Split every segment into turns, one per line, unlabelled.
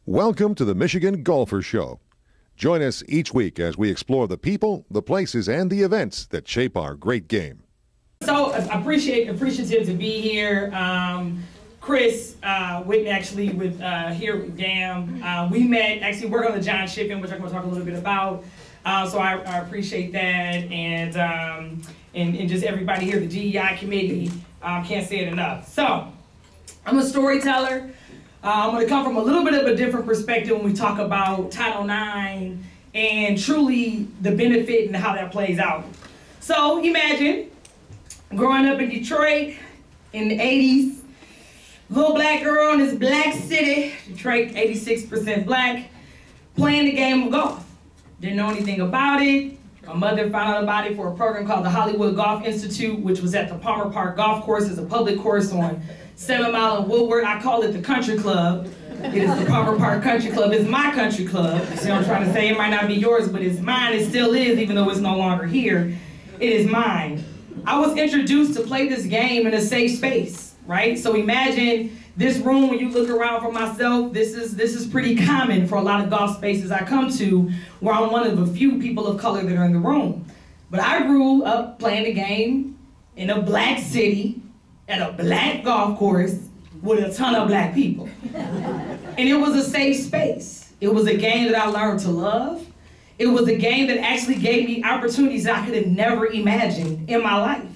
Welcome to the Michigan Golfer Show. Join us each week as we explore the people, the places, and the events that shape our great game.
So appreciative to be here. Chris Whitney actually here with GAM. We met, actually working on the John Shippen, which I'm going to talk a little bit about. So I appreciate that, and just everybody here, the GEI committee, can't say it enough. So I'm a storyteller. I'm going to come from a little bit of a different perspective when we talk about Title IX and truly the benefit and how that plays out. So imagine growing up in Detroit in the 80s, little black girl in this black city, Detroit, 86% black, playing the game of golf. Didn't know anything about it. My mother found out about it for a program called the Hollywood Golf Institute, which was at the Palmer Park Golf Course. It's a public course on 7 Mile and Woodward. I call it the country club. It is the Palmer Park Country Club. It's my country club. You see what I'm trying to say? It might not be yours, but it's mine. It still is, even though it's no longer here. It is mine. I was introduced to play this game in a safe space, right? So imagine this room, when you look around for myself, this is pretty common for a lot of golf spaces I come to, where I'm one of a few people of color that are in the room. But I grew up playing the game in a black city, at a black golf course, with a ton of black people. And it was a safe space. It was a game that I learned to love. It was a game that actually gave me opportunities that I could have never imagined in my life.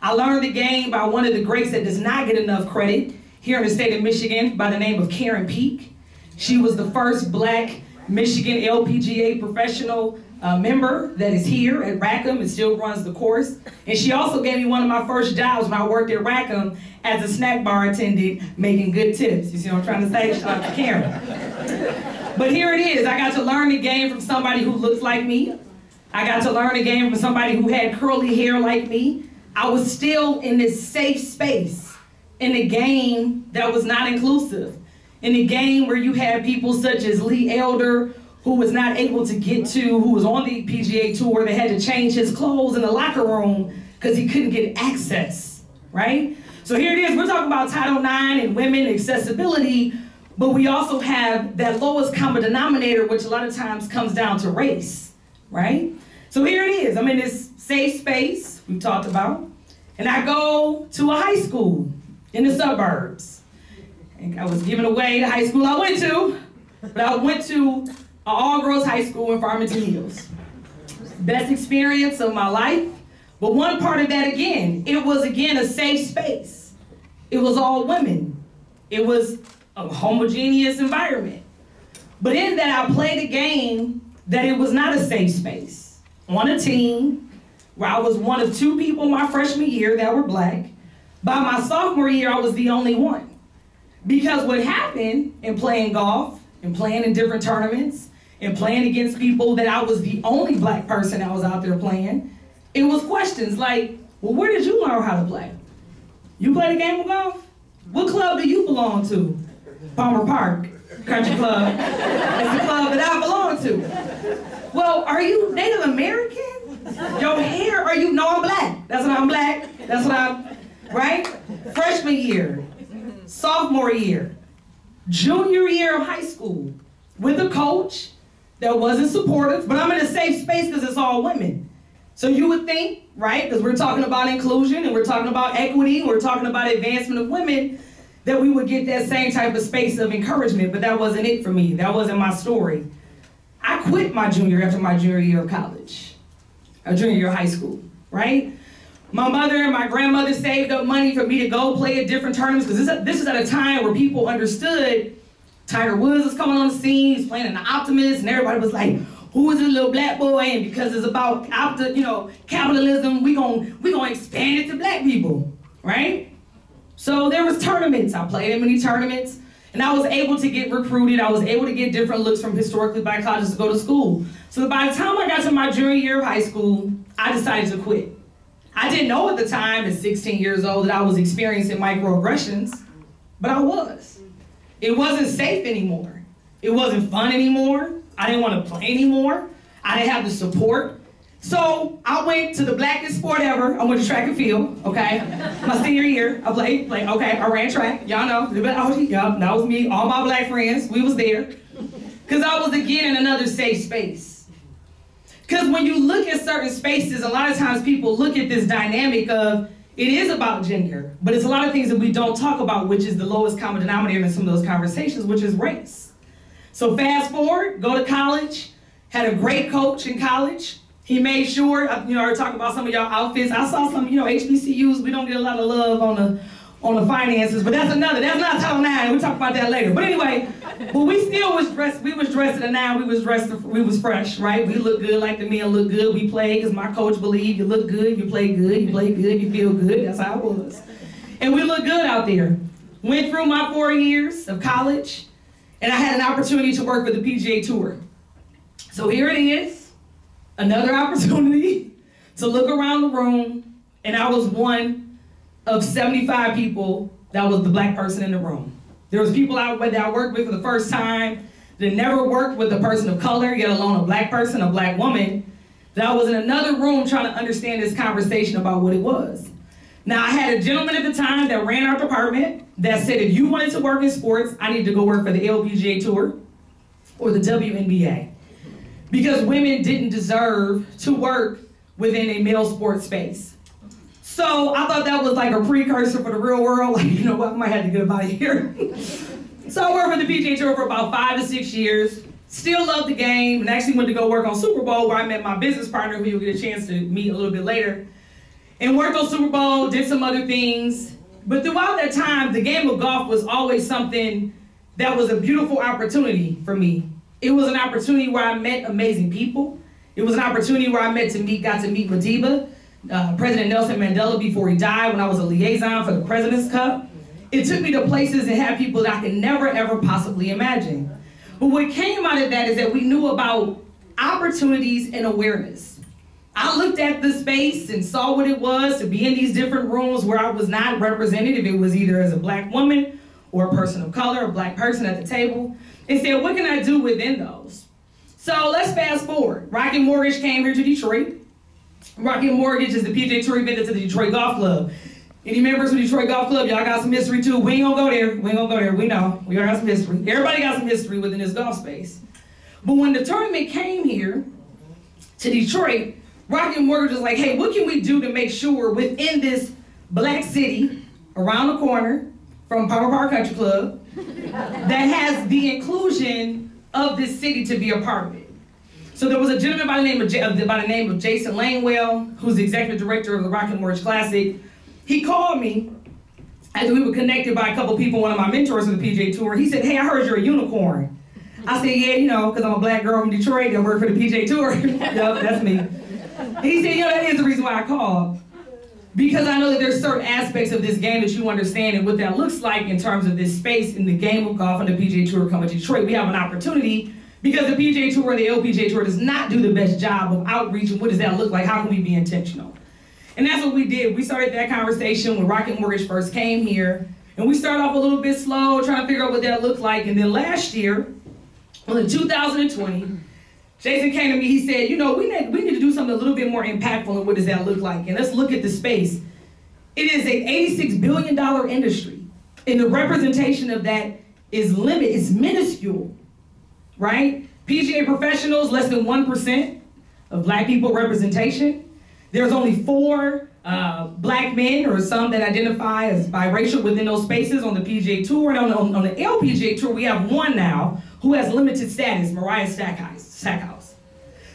I learned the game by one of the greats that does not get enough credit here in the state of Michigan, by the name of Karen Peak. She was the first black Michigan LPGA professional member that is here at Rackham and still runs the course. And she also gave me one of my first jobs when I worked at Rackham as a snack bar attendant making good tips. You see what I'm trying to say? Shout out to Karen. But here it is. I got to learn the game from somebody who looks like me. I got to learn the game from somebody who had curly hair like me. I was still in this safe space in a game that was not inclusive, in a game where you had people such as Lee Elder, who was not able to get to, who was on the PGA Tour, that had to change his clothes in the locker room because he couldn't get access, right? So here it is, we're talking about Title IX and women accessibility, but we also have that lowest common denominator, which a lot of times comes down to race, right? So here it is, I'm in this safe space we talked about, and I go to a high school in the suburbs. And I was giving away the high school I went to, but I went to an all-girls high school in Farmington Hills. Best experience of my life, but one part of that again, it was again a safe space. It was all women. It was a homogeneous environment. But in that, I played a game that it was not a safe space. On a team where I was one of 2 people my freshman year that were black. By my sophomore year, I was the only one. Because what happened in playing golf and playing in different tournaments and playing against people that I was the only black person that was out there playing, it was questions like, well, where did you learn how to play? You play the game of golf? What club do you belong to? Palmer Park Country Club. That's the club that I belong to. Well, are you Native American? Your hair, are you? No, I'm black. That's what I'm black. That's what I'm, right? Freshman year, sophomore year, junior year of high school, with a coach that wasn't supportive, but I'm in a safe space because it's all women. So you would think, right, because we're talking about inclusion and we're talking about equity, and we're talking about advancement of women, that we would get that same type of space of encouragement, but that wasn't it for me. That wasn't my story. I quit my junior after my junior year of college, or junior year of high school, right? My mother and my grandmother saved up money for me to go play at different tournaments, because this is at a time where people understood Tiger Woods was coming on the scene, he's playing in the Optimist, and everybody was like, who is this little black boy? And because it's about capitalism, we gonna expand it to black people, right? So there was tournaments. I played in many tournaments, and I was able to get recruited. I was able to get different looks from historically black colleges to go to school. So by the time I got to my junior year of high school, I decided to quit. I didn't know at the time, at 16 years old, that I was experiencing microaggressions, but I was. It wasn't safe anymore. It wasn't fun anymore. I didn't want to play anymore. I didn't have the support. So I went to the blackest sport ever. I went to track and field, okay? My senior year, I ran track. Y'all know, that was me, all my black friends, we was there. Because I was again in another safe space. Because when you look at certain spaces, a lot of times people look at this dynamic of it is about gender, but it's a lot of things that we don't talk about, which is the lowest common denominator in some of those conversations, which is race. So fast forward, go to college, had a great coach in college. He made sure, I talk about some of y'all outfits. I saw some, HBCUs, we don't get a lot of love on the finances, but that's not Title IX, we'll talk about that later. But anyway, we still was dressed, we was dressed to the nine, we was fresh, right? We look good like the men look good, we played, because my coach believed you look good, you play good, you feel good, that's how it was. And we look good out there. Went through my 4 years of college, and I had an opportunity to work for the PGA Tour. So here it is, another opportunity to look around the room, and I was one of 75 people that was the black person in the room. There was people that I worked with for the first time that never worked with a person of color, yet alone a black person, a black woman, that I was in another room trying to understand this conversation about what it was. Now I had a gentleman at the time that ran our department that said if you wanted to work in sports, I need to go work for the LPGA Tour or the WNBA. Because women didn't deserve to work within a male sports space. So I thought that was like a precursor for the real world. Like, you know what, I might have to get up out of here. So I worked with the PGA Tour for about 5 to 6 years. Still loved the game, and actually went to go work on Super Bowl where I met my business partner, who you'll get a chance to meet a little bit later. And worked on Super Bowl, did some other things. But throughout that time, the game of golf was always something that was a beautiful opportunity for me. It was an opportunity where I met amazing people. It was an opportunity where I got to meet Madiba, President Nelson Mandela before he died, when I was a liaison for the President's Cup. It took me to places and had people that I could never ever possibly imagine. But what came out of that is that we knew about opportunities and awareness. I looked at the space and saw what it was to be in these different rooms where I was not represented, if it was either as a black woman or a person of color, a black person at the table, and said, what can I do within those? So let's fast forward. Rocket Mortgage came here to Detroit. Rocket Mortgage is the PGA Tour event to the Detroit Golf Club. Any members of the Detroit Golf Club, y'all got some history too. We ain't gonna go there. We ain't gonna go there. We know. We all got some history. Everybody got some history within this golf space. But when the tournament came here to Detroit, Rocket Mortgage was like, hey, what can we do to make sure within this black city around the corner from Power Park Country Club that has the inclusion of this city to be a part of it? So there was a gentleman by the name of Jason Langwell, who's the executive director of the Rocket Mortgage Classic. He called me after we were connected by a couple people, one of my mentors of the PGA Tour. He said, hey, I heard you're a unicorn. I said, yeah, because I'm a black girl from Detroit that worked for the PGA Tour. Yup, that's me. He said, that is the reason why I called. Because I know that there's certain aspects of this game that you understand and what that looks like in terms of this space in the game of golf and the PGA Tour coming to Detroit. We have an opportunity because the PGA Tour and the LPGA Tour does not do the best job of outreach and what does that look like? How can we be intentional? And that's what we did. We started that conversation when Rocket Mortgage first came here. And we started off a little bit slow, trying to figure out what that looked like. And then last year, well, in 2020, Jason came to me, he said, we need to do something a little bit more impactful, and what does that look like? And let's look at the space. It is an $86 billion industry, and the representation of that is minuscule, right? PGA professionals, less than 1% of black people representation. There's only 4 black men, or some that identify as biracial within those spaces on the PGA Tour. And on the LPGA Tour, we have one now who has limited status, Mariah Stackhouse.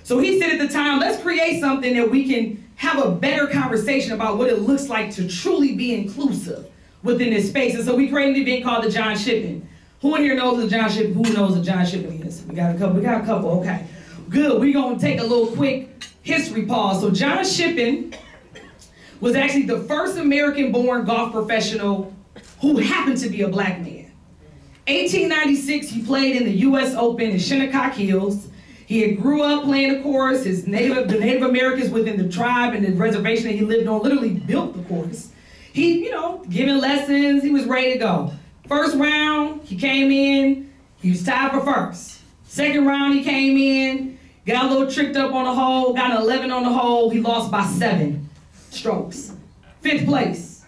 So he said at the time, let's create something that we can have a better conversation about what it looks like to truly be inclusive within this space. And so we created an event called the John Shippen. Who in here knows the John Shippen? Who knows what John Shippen is? We got a couple, okay. Good, we're gonna take a little quick history pause. So John Shippen was actually the first American-born golf professional who happened to be a black man. 1896, he played in the U.S. Open in Shinnecock Hills. He had grew up playing the course. The Native Americans within the tribe and the reservation that he lived on literally built the course. He, giving lessons, he was ready to go. First round, he came in, he was tied for first. Second round, he came in, got a little tricked up on the hole, got an 11 on the hole, he lost by 7 strokes. 5th place.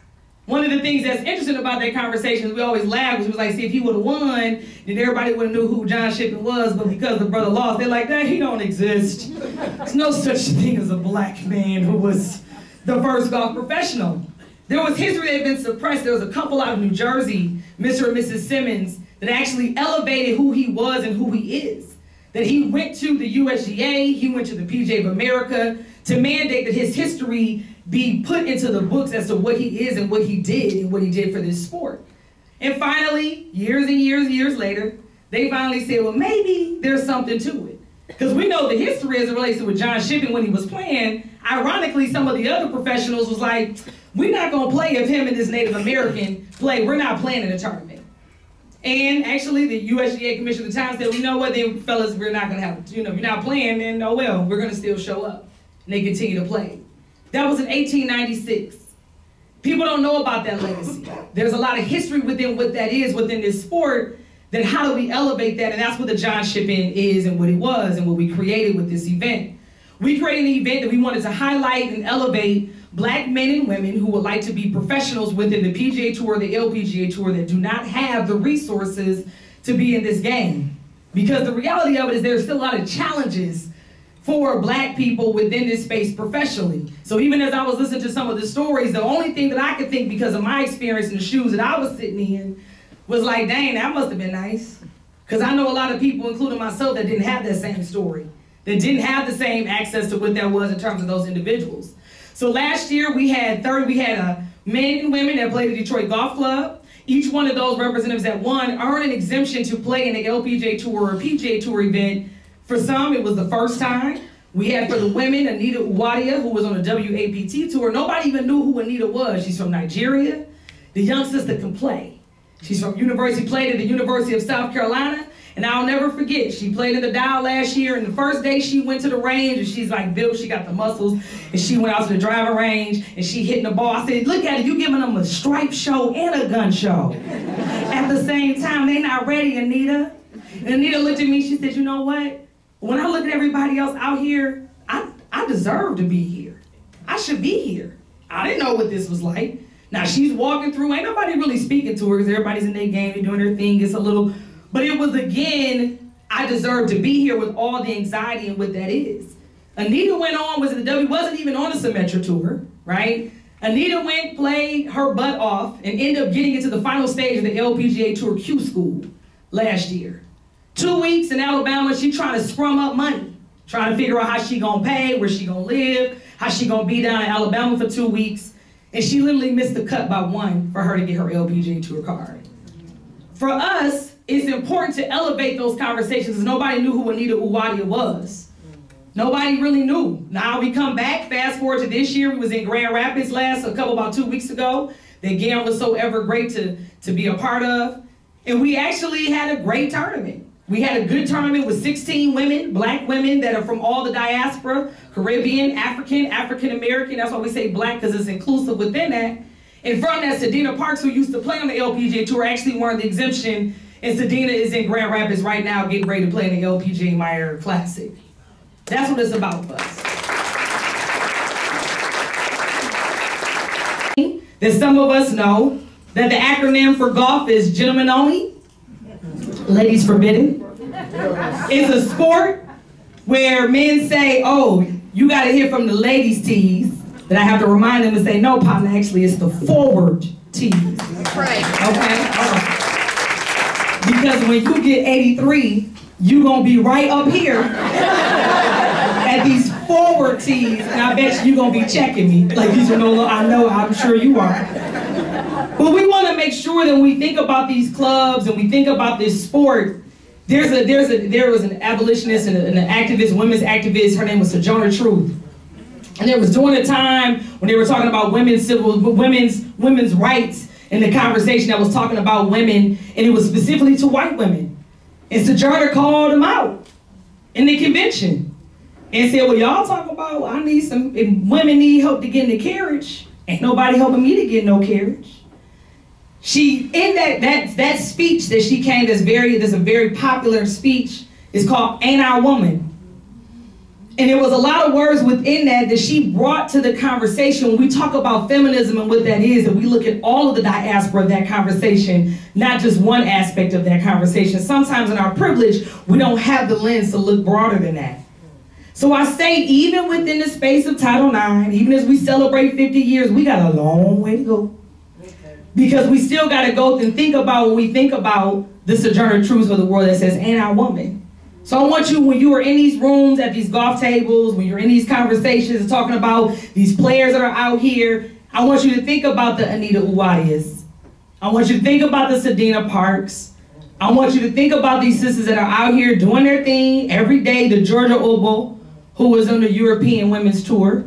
One of the things that's interesting about that conversation is we always laugh because we was like, see, if he would have won, then everybody would have knew who John Shippen was, but because the brother lost, they're like, nah, he don't exist. There's no such thing as a black man who was the first golf professional. There was history that had been suppressed. There was a couple out of New Jersey, Mr. and Mrs. Simmons, that actually elevated who he was and who he is. That he went to the USGA, he went to the PGA of America to mandate that his history be put into the books as to what he is and what he did for this sport. And finally, years and years and years later, they finally said, well, maybe there's something to it. Because we know the history as it relates to with John Shippen when he was playing. Ironically, some of the other professionals was like, we're not going to play if him and this Native American play. We're not playing in a tournament. And actually, the USGA commission at the time said, well, you know what, then, fellas, we're not going to have, if you're not playing, then oh well, we're going to still show up. And they continue to play. That was in 1896. People don't know about that legacy. There's a lot of history within what that is within this sport, then how do we elevate that? And that's what the John Shippen is and what it was and what we created with this event. We created an event that we wanted to highlight and elevate black men and women who would like to be professionals within the PGA Tour, the LPGA Tour, that do not have the resources to be in this game. Because the reality of it is there's still a lot of challenges for black people within this space professionally. So even as I was listening to some of the stories, the only thing that I could think because of my experience in the shoes that I was sitting in was like, dang, that must have been nice. Because I know a lot of people, including myself, that didn't have that same story, that didn't have the same access to what that was in terms of those individuals. So last year we had men and women that played the Detroit Golf Club. Each one of those representatives that won earned an exemption to play in the LPGA Tour or PGA Tour event. For some, it was the first time. We had for the women, Anita Uwadia, who was on the WAPT Tour. Nobody even knew who Anita was. She's from Nigeria. The young sister can play. She's from played at the University of South Carolina. And I'll never forget, she played in the Dow last year, and the first day she went to the range, and she's like built, she got the muscles, and she went out to the driving range, and she hitting the ball. I said, look at it, you giving them a stripe show and a gun show. At the same time, they not ready, Anita. And Anita looked at me, she said, you know what? When I look at everybody else out here, I deserve to be here. I should be here. I didn't know what this was like. Now she's walking through, ain't nobody really speaking to her because everybody's in their game, they're doing their thing, it's a little, but it was again, I deserve to be here with all the anxiety and what that is. Anita went on, wasn't even on the Sommer tour, right? Anita went, played her butt off, and ended up getting into the final stage of the LPGA Tour Q School last year. 2 weeks in Alabama, she trying to scrum up money, trying to figure out how she gonna pay, where she gonna live, how she gonna be down in Alabama for 2 weeks. And she literally missed the cut by one for her to get her LPGA Tour card. For us, it's important to elevate those conversations because nobody knew who Anita Uwadia was. Nobody really knew. Now we come back, fast forward to this year, we was in Grand Rapids about 2 weeks ago, that Gam was so ever great to be a part of. And we actually had a great tournament. We had a good tournament with 16 women, black women that are from all the diaspora, Caribbean, African American. That's why we say black because it's inclusive within that. And from that, Sedina Parks, who used to play on the LPGA Tour, actually won the exemption. And Sedina is in Grand Rapids right now getting ready to play in the LPGA Meyer Classic. That's what it's about for us. That some of us know that the acronym for golf is gentlemen only, ladies forbidden. It's a sport where men say, oh, you got to hear from the ladies' tees. That I have to remind them to say, no, partner, actually, it's the forward tees.
That's right.
Okay? All right. Because when you get 83, you're going to be right up here at these forward tees, and I bet you're going to be checking me. Like, these are no, I know, I'm sure you are. But we want to make sure that when we think about these clubs and we think about this sport, there was an abolitionist and an activist, women's activist, her name was Sojourner Truth. And it was during a time when they were talking about women's rights in the conversation that was talking about women, and it was specifically to white women. And Sojourner called them out in the convention and said, well, y'all talk about, I need some, if women need help to get in the carriage, ain't nobody helping me to get no carriage. She, in that speech that she came, there's a very popular speech, it's called Ain't I a Woman? And there was a lot of words within that she brought to the conversation. When we talk about feminism and what that is, and we look at all of the diaspora of that conversation, not just one aspect of that conversation. Sometimes in our privilege, we don't have the lens to look broader than that. So I say, even within the space of Title IX, even as we celebrate 50 years, we got a long way to go. Because we still got to go and think about, when we think about the sojourner truths of the world that says, and our woman. So I want you, when you are in these rooms, at these golf tables, when you're in these conversations and talking about these players that are out here, I want you to think about the Anita Uwadias. I want you to think about the Sadina Parks. I want you to think about these sisters that are out here doing their thing every day, the Georgia Obo, who was on the European Women's Tour,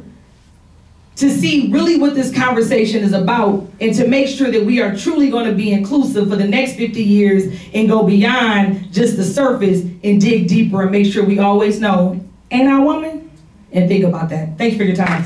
to see really what this conversation is about and to make sure that we are truly going to be inclusive for the next 50 years and go beyond just the surface and dig deeper and make sure we always know, ain't our woman? And think about that. Thanks for your time.